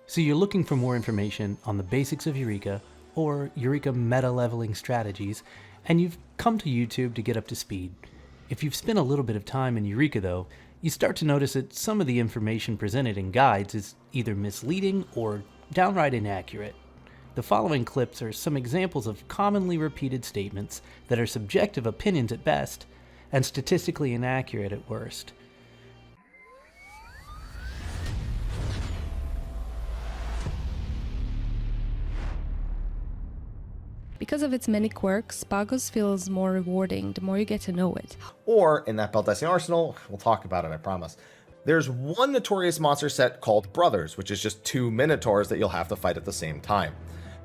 So you're looking for more information on the basics of Eureka or Eureka meta-leveling strategies, and you've come to YouTube to get up to speed. If you've spent a little bit of time in Eureka though, you start to notice that some of the information presented in guides is either misleading or downright inaccurate. The following clips are some examples of commonly repeated statements that are subjective opinions at best and statistically inaccurate at worst. Because of its many quirks, Pagos feels more rewarding the more you get to know it. Or, in that Baldesion arsenal, we'll talk about it, I promise. There's one notorious monster set called Brothers, which is just 2 Minotaurs that you'll have to fight at the same time.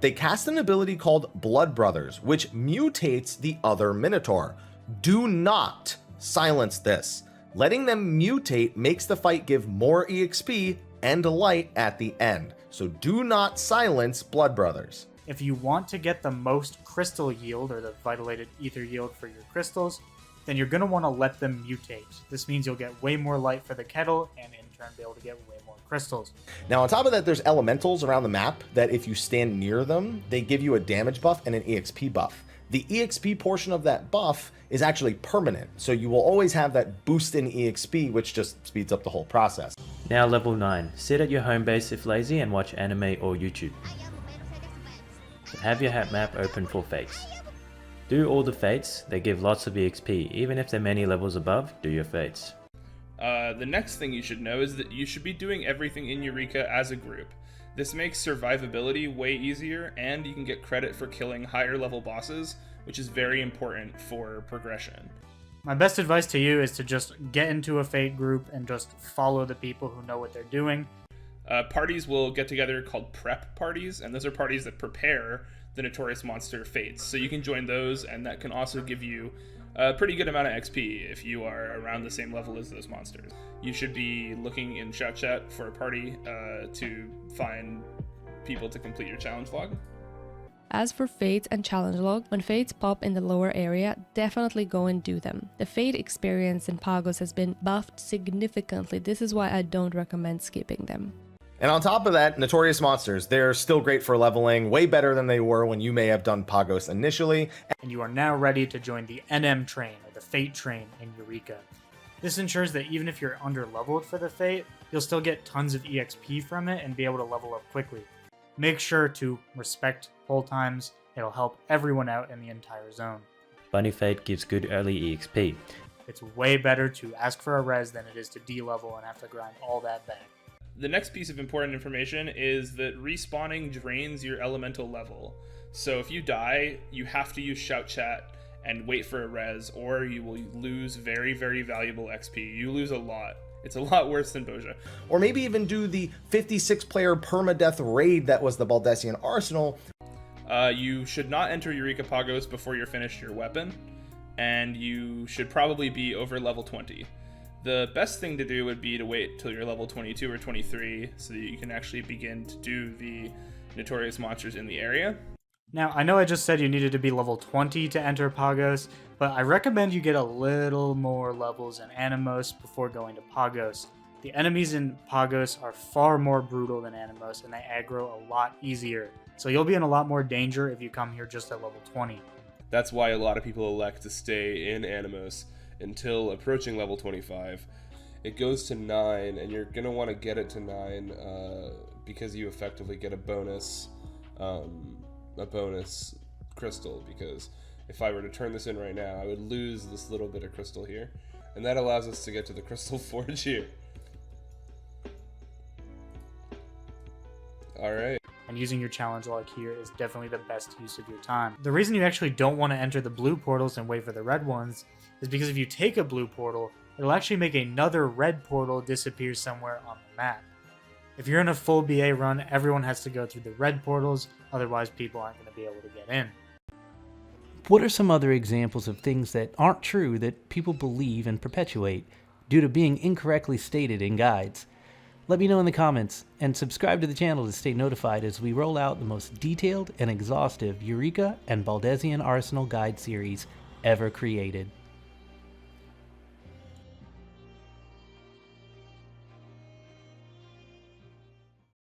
They cast an ability called Blood Brothers, which mutates the other Minotaur. Do not silence this. Letting them mutate makes the fight give more EXP and light at the end. So do not silence Blood Brothers. If you want to get the most crystal yield, or the vitilated ether yield for your crystals, then you're going to want to let them mutate. This means you'll get way more light for the kettle, and in turn be able to get way more crystals. Now on top of that, there's elementals around the map that if you stand near them, they give you a damage buff and an EXP buff. The EXP portion of that buff is actually permanent, so you will always have that boost in EXP, which just speeds up the whole process. Now level 9. Sit at your home base if lazy and watch anime or YouTube. Have your map open for fates. Do all the fates, they give lots of EXP, even if they're many levels above, do your fates. The next thing you should know is that you should be doing everything in Eureka as a group. This makes survivability way easier, and you can get credit for killing higher level bosses, which is very important for progression. My best advice to you is to just get into a fate group and just follow the people who know what they're doing. Parties will get together called prep parties, and those are parties that prepare the notorious monster fates. So you can join those, and that can also give you a pretty good amount of XP if you are around the same level as those monsters. You should be looking in Shout Chat for a party to find people to complete your challenge log. As for fates and challenge log, when fates pop in the lower area, definitely go and do them. The fate experience in Pagos has been buffed significantly. This is why I don't recommend skipping them. And on top of that, notorious monsters, they're still great for leveling, way better than they were when you may have done Pagos initially. And you are now ready to join the NM train, or the Fate train, in Eureka. This ensures that even if you're under-leveled for the Fate, you'll still get tons of EXP from it and be able to level up quickly. Make sure to respect hold times, it'll help everyone out in the entire zone. Bunny Fate gives good early EXP. It's way better to ask for a res than it is to de-level and have to grind all that back. The next piece of important information is that respawning drains your elemental level. So if you die, you have to use Shout Chat and wait for a res, or you will lose very, very valuable XP. You lose a lot. It's a lot worse than Boja. Or maybe even do the 56-player permadeath raid that was the Baldesion arsenal. You should not enter Eureka Pagos before you're finished your weapon, and you should probably be over level 20. The best thing to do would be to wait till you're level 22 or 23 so that you can actually begin to do the notorious monsters in the area. Now, I know I just said you needed to be level 20 to enter Pagos, but I recommend you get a little more levels in Animos before going to Pagos. The enemies in Pagos are far more brutal than Animos, and they aggro a lot easier. So you'll be in a lot more danger if you come here just at level 20. That's why a lot of people elect to stay in Animos until approaching level 25. It goes to 9, and you're going to want to get it to 9 because you effectively get a bonus crystal, because if I were to turn this in right now, I would lose this little bit of crystal here, and that allows us to get to the crystal forge here. Alright. And using your challenge log here is definitely the best use of your time. The reason you actually don't want to enter the blue portals and wait for the red ones is because if you take a blue portal, it'll actually make another red portal disappear somewhere on the map. If you're in a full BA run, everyone has to go through the red portals, otherwise people aren't going to be able to get in. What are some other examples of things that aren't true that people believe and perpetuate due to being incorrectly stated in guides? Let me know in the comments, and subscribe to the channel to stay notified as we roll out the most detailed and exhaustive Eureka and Baldesion Arsenal guide series ever created.